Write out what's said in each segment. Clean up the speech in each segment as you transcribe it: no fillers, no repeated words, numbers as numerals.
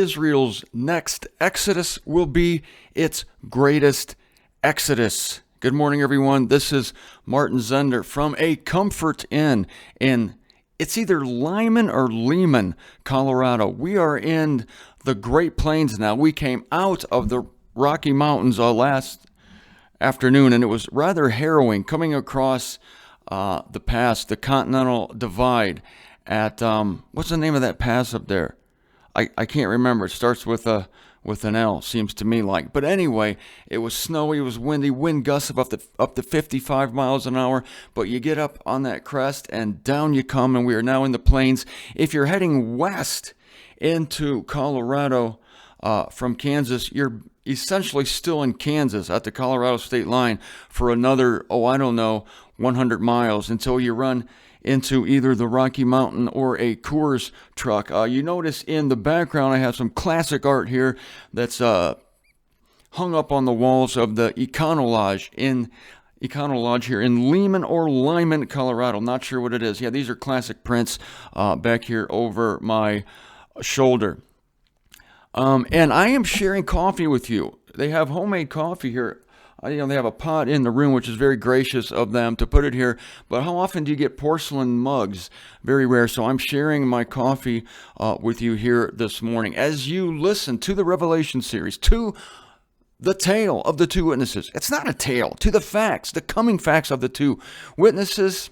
Israel's next exodus will be its greatest exodus. Good morning, everyone. This is Martin Zender from a Comfort Inn in, it's either Lyman or Lehman, Colorado. We are in the Great Plains now. We came out of the Rocky Mountains last afternoon, and it was rather harrowing coming across the pass, the Continental Divide at, what's the name of that pass up there? I can't remember. It starts with an L, seems to me like. But anyway, it was snowy, it was windy, wind gusts of up to 55 miles an hour. But you get up on that crest and down you come, and we are now in the plains. If you're heading west into Colorado from Kansas, you're essentially still in Kansas at the Colorado state line for another, 100 miles until you run into either the Rocky Mountain or a Coors truck. You notice in the background I have some classic art here that's hung up on the walls of the Econo Lodge here in Lehman or Lyman, Colorado. Not sure what it is. Yeah, these are classic prints back here over my shoulder. And I am sharing coffee with you. They have homemade coffee here. They have a pot in the room, which is very gracious of them to put it here. But how often do you get porcelain mugs? Very rare. So I'm sharing my coffee with you here this morning as you listen to the Revelation series, to the tale of the two witnesses. It's not a tale, to the facts, the coming facts of the two witnesses.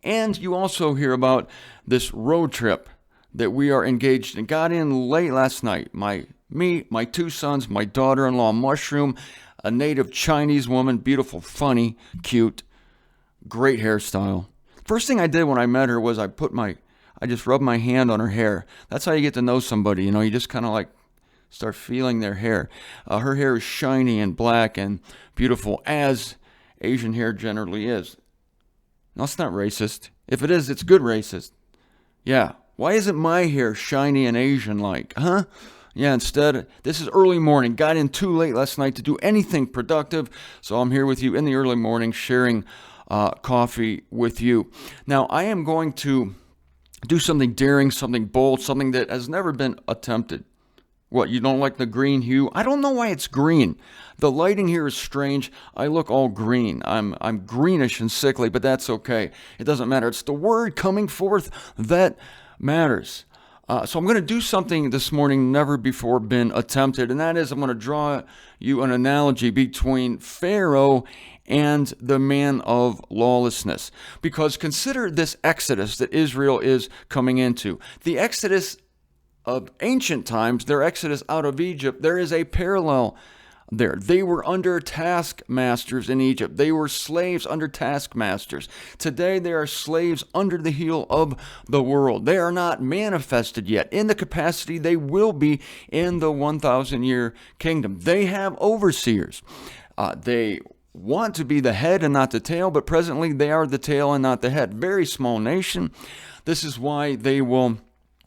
And you also hear about this road trip that we are engaged in. Got in late last night. My two sons, my daughter-in-law, Mushroom, a native Chinese woman, beautiful, funny, cute, great hairstyle. First thing I did when I met her was I just rubbed my hand on her hair. That's how you get to know somebody, you just kind of like start feeling their hair. Her hair is shiny and black and beautiful, as Asian hair generally is. No, it's not racist. If it is, it's good racist. Yeah. Why isn't my hair shiny and Asian-like, huh? Yeah, instead, this is early morning. Got in too late last night to do anything productive, so I'm here with you in the early morning sharing coffee with you. Now, I am going to do something daring, something bold, something that has never been attempted. What, you don't like the green hue? I don't know why it's green. The lighting here is strange. I look all green. I'm greenish and sickly, but that's okay. It doesn't matter. It's the word coming forth that matters. So I'm going to do something this morning never before been attempted, and that is I'm going to draw you an analogy between Pharaoh and the man of lawlessness. Because consider this exodus that Israel is coming into. The exodus of ancient times, their exodus out of Egypt, there is a parallel there. They were under taskmasters in Egypt. They were slaves under taskmasters. Today they are slaves under the heel of the world. They are not manifested yet in the capacity they will be in the 1,000-year kingdom. They have overseers. They want to be the head and not the tail, but presently they are the tail and not the head. Very small nation. This is why they will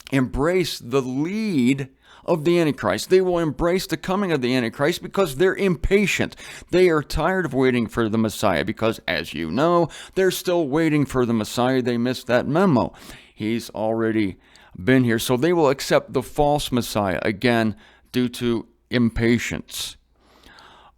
embrace the lead of the Antichrist. They will embrace the coming of the Antichrist because they're impatient. They are tired of waiting for the Messiah because, as you know, they're still waiting for the Messiah. They missed that memo. He's already been here. So they will accept the false Messiah, again, due to impatience.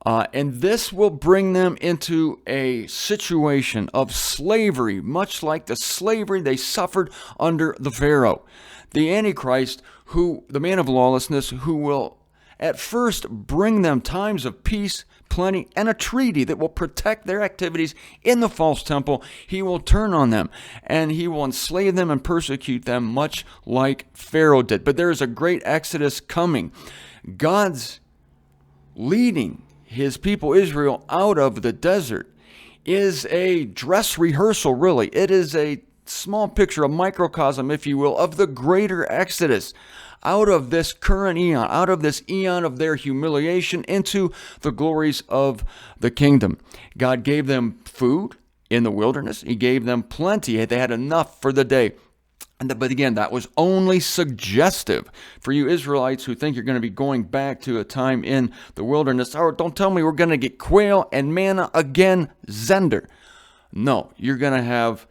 And this will bring them into a situation of slavery, much like the slavery they suffered under the Pharaoh. The Antichrist, the man of lawlessness, who will at first bring them times of peace, plenty, and a treaty that will protect their activities in the false temple. He will turn on them, and he will enslave them and persecute them, much like Pharaoh did. But there is a great exodus coming. God's leading his people Israel out of the desert is a dress rehearsal, really. It is a small picture, a microcosm, if you will, of the greater exodus out of this current eon, out of this eon of their humiliation into the glories of the kingdom. God gave them food in the wilderness. He gave them plenty. They had enough for the day. But again, that was only suggestive for you Israelites who think you're going to be going back to a time in the wilderness. Oh, don't tell me we're going to get quail and manna again, Zender. No, you're going to have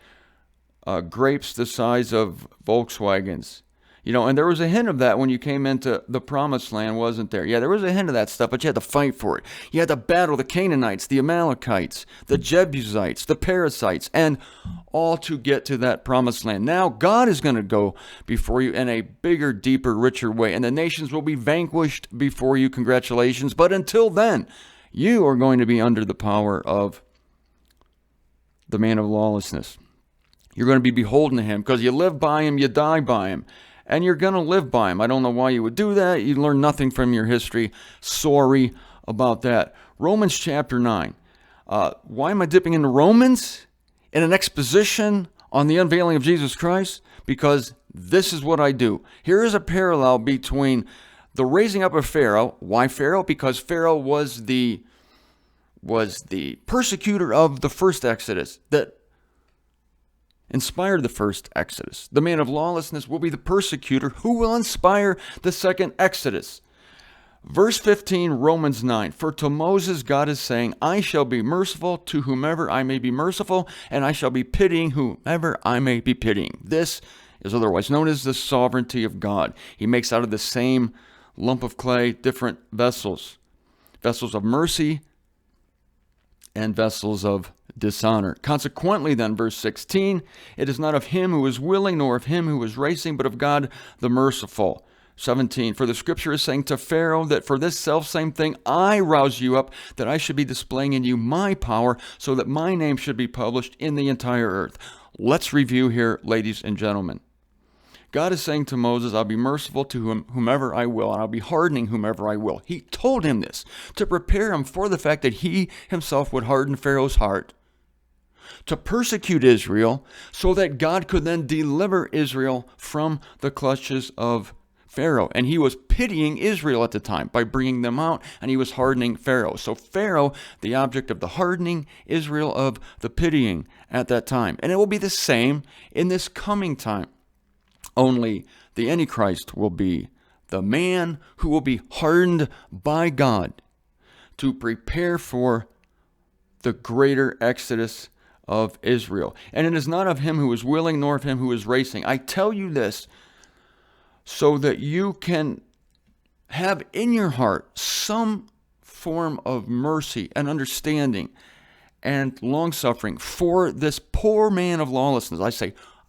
grapes the size of Volkswagens. And there was a hint of that when you came into the promised land, wasn't there? Yeah, there was a hint of that stuff, but you had to fight for it. You had to battle the Canaanites, the Amalekites, the Jebusites, the Perizzites, and all to get to that promised land. Now, God is going to go before you in a bigger, deeper, richer way, and the nations will be vanquished before you. Congratulations. But until then, you are going to be under the power of the man of lawlessness. You're going to be beholden to him because you live by him, you die by him. And you're going to live by him. I don't know why you would do that. You learn nothing from your history. Sorry about that. Romans chapter 9. Why am I dipping into Romans? In an exposition on the unveiling of Jesus Christ? Because this is what I do. Here is a parallel between the raising up of Pharaoh. Why Pharaoh? Because Pharaoh was the persecutor of the first Exodus that inspired the first Exodus. The man of lawlessness will be the persecutor who will inspire the second Exodus. Verse 15, Romans 9. For to Moses God is saying, I shall be merciful to whomever I may be merciful, and I shall be pitying whomever I may be pitying. This is otherwise known as the sovereignty of God. He makes out of the same lump of clay different vessels. Vessels of mercy and vessels of dishonor. Consequently, then, verse 16, it is not of him who is willing, nor of him who is racing, but of God the merciful. 17, for the scripture is saying to Pharaoh that for this selfsame thing I rouse you up, that I should be displaying in you my power, so that my name should be published in the entire earth. Let's review here, ladies and gentlemen. God is saying to Moses, I'll be merciful to whomever I will, and I'll be hardening whomever I will. He told him this to prepare him for the fact that he himself would harden Pharaoh's heart, to persecute Israel, so that God could then deliver Israel from the clutches of Pharaoh. And he was pitying Israel at the time by bringing them out, and he was hardening Pharaoh. So Pharaoh, the object of the hardening, Israel of the pitying at that time. And it will be the same in this coming time. Only the Antichrist will be the man who will be hardened by God to prepare for the greater exodus of Israel. And it is not of him who is willing, nor of him who is racing. I tell you this so that you can have in your heart some form of mercy and understanding and long-suffering for this poor man of lawlessness.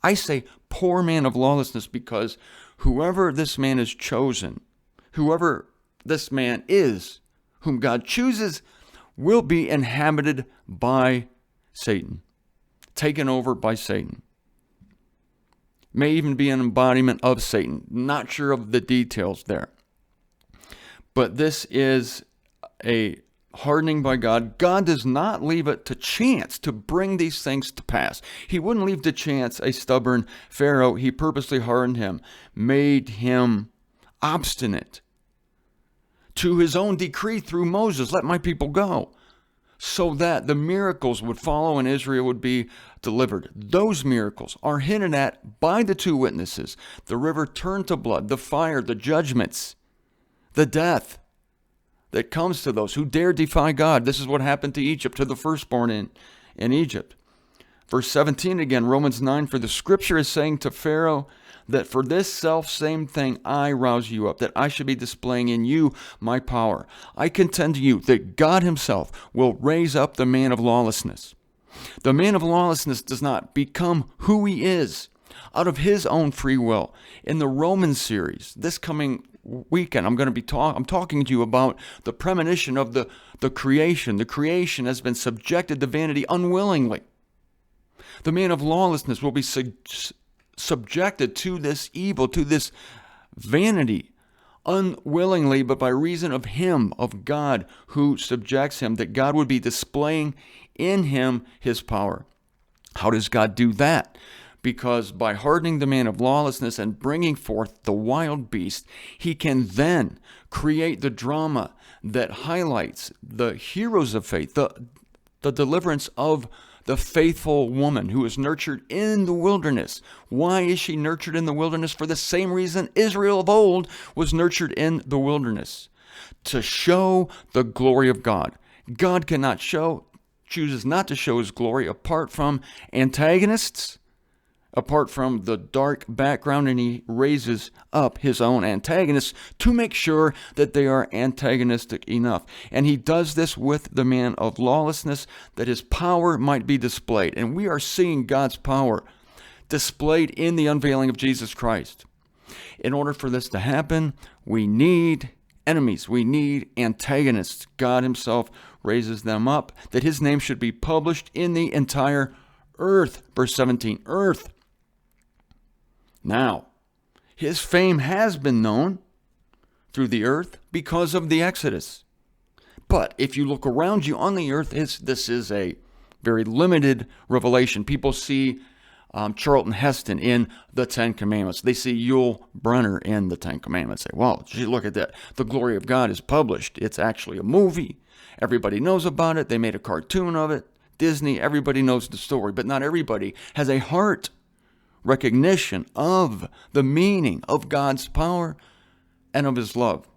I say poor man of lawlessness because whoever this man is chosen, whoever this man is, whom God chooses, will be inhabited by Satan, taken over by Satan. May even be an embodiment of Satan. Not sure of the details there. But this is a hardening by God. God does not leave it to chance to bring these things to pass. He wouldn't leave to chance a stubborn Pharaoh. He purposely hardened him, made him obstinate to his own decree through Moses, let my people go, so that the miracles would follow and Israel would be delivered. Those miracles are hinted at by the two witnesses. The river turned to blood, the fire, the judgments, the death that comes to those who dare defy God. This is what happened to Egypt, to the firstborn in Egypt. Verse 17 again, Romans 9, for the scripture is saying to Pharaoh that for this self-same thing I rouse you up, that I should be displaying in you my power. I contend to you that God himself will raise up the man of lawlessness. The man of lawlessness does not become who he is out of his own free will. In the Romans series, this coming weekend, I'm talking to you about the premonition of the creation. The creation has been subjected to vanity unwillingly. The man of lawlessness will be subjected to this evil, to this vanity, unwillingly, but by reason of him, of God, who subjects him, that God would be displaying in him his power. How does God do that? Because by hardening the man of lawlessness and bringing forth the wild beast, he can then create the drama that highlights the heroes of faith, the deliverance of the faithful woman who is nurtured in the wilderness. Why is she nurtured in the wilderness? For the same reason Israel of old was nurtured in the wilderness, to show the glory of God. God chooses not to show his glory apart from antagonists, apart from the dark background, and he raises up his own antagonists to make sure that they are antagonistic enough. And he does this with the man of lawlessness, that his power might be displayed. And we are seeing God's power displayed in the unveiling of Jesus Christ. In order for this to happen, we need enemies. We need antagonists. God himself raises them up, that his name should be published in the entire earth. Verse 17, earth. Now, his fame has been known through the earth because of the Exodus. But if you look around you on the earth, this is a very limited revelation. People see Charlton Heston in the Ten Commandments. They see Yul Brynner in the Ten Commandments. Say, wow, gee, look at that. The glory of God is published. It's actually a movie. Everybody knows about it. They made a cartoon of it. Disney, everybody knows the story. But not everybody has a heart recognition of the meaning of God's power and of his love.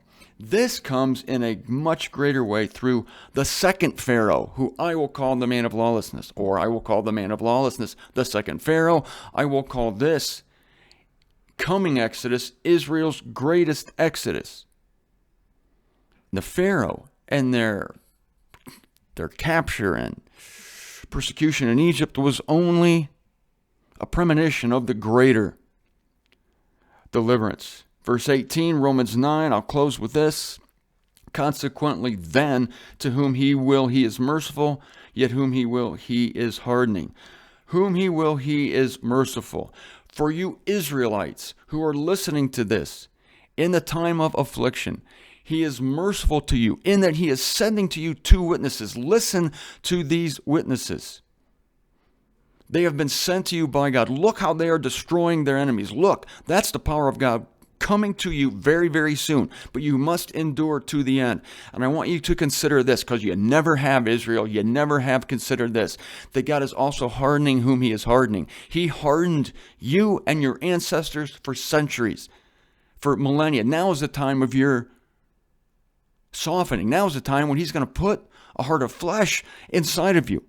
This comes in a much greater way through the second Pharaoh, who I will call the man of lawlessness, or I will call the man of lawlessness the second Pharaoh. I will call this coming Exodus Israel's greatest Exodus. The Pharaoh and their capture and persecution in Egypt was only a premonition of the greater deliverance. Verse 18, Romans 9, I'll close with this. Consequently, then, to whom he will, he is merciful, yet whom he will, he is hardening. Whom he will, he is merciful. For you Israelites who are listening to this, in the time of affliction, he is merciful to you, in that he is sending to you two witnesses. Listen to these witnesses. They have been sent to you by God. Look how they are destroying their enemies. Look, that's the power of God coming to you very, very soon. But you must endure to the end. And I want you to consider this, because you never have, Israel, you never have considered this, that God is also hardening whom he is hardening. He hardened you and your ancestors for centuries, for millennia. Now is the time of your softening. Now is the time when he's going to put a heart of flesh inside of you.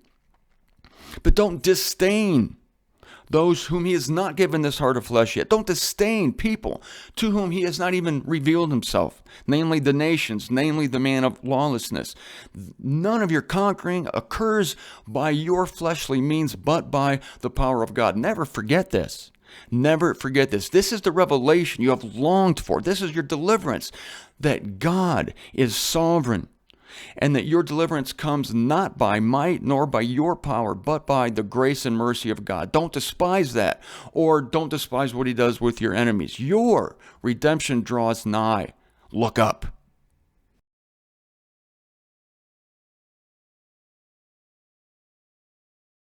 But don't disdain those whom he has not given this heart of flesh yet. Don't disdain people to whom he has not even revealed himself, namely the nations, namely the man of lawlessness. None of your conquering occurs by your fleshly means, but by the power of God. Never forget this. Never forget this. This is the revelation you have longed for. This is your deliverance, that God is sovereign, and that your deliverance comes not by might nor by your power, but by the grace and mercy of God. Don't despise that, or don't despise what he does with your enemies. Your redemption draws nigh. Look up.